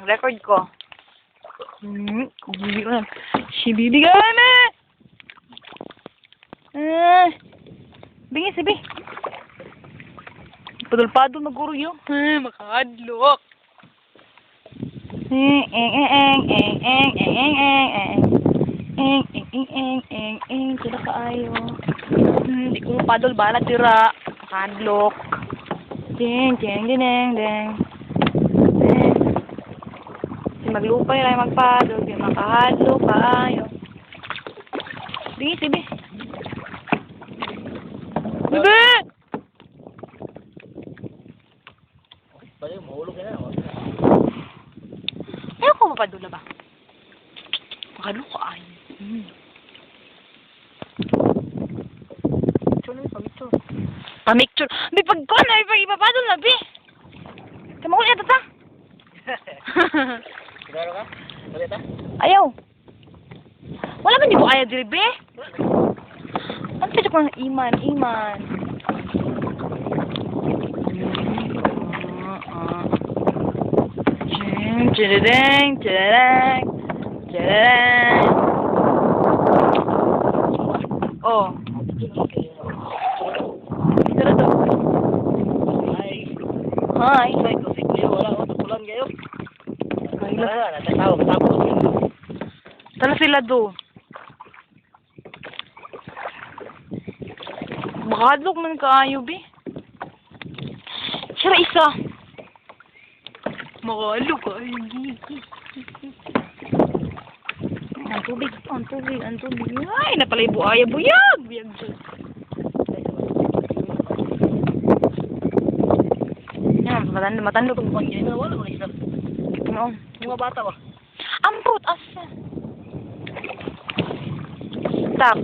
record ko. Bibigyan. Si bibigyan na! Bingin, sabi. Padul-padul na guro yun. Makahadlok. Sila kaayo. Hindi ko padul bala tira. Makahadlok. Ding, ding, ding, ding, ding. Maglupay lang magpadol, di makahadlok kaayo. Bingin, sabi. Bebe! Pwede mahulog yan. Ayaw ko mapadula ba? Makadlok ka ay. Picture. Pamicture. Di pagkon ay pa ipapadol na, bi. Kamakul yan, tata. Sigaro ka? Balita? Ayaw. Wala man di ko ayaw diri, bi. Ano pwede ko ng iman? Tadadang, tadadang, tadadang. Oh. Tara to. Hi. Ay, kusik niyo. Wala ko. Tukulan kayo. Wala. Natatawag. Tapos. Tala sila do. Makadlok man kaayo, bi. Sira isa. Makadlok kaayo, gigi. Ang tubig. Ay, napalay buaya, buyag. Buyag dyan. Yan, matando kung kung Hindi na wala ko na isa. ano. Mga bata ba? Amput, asa. Stop.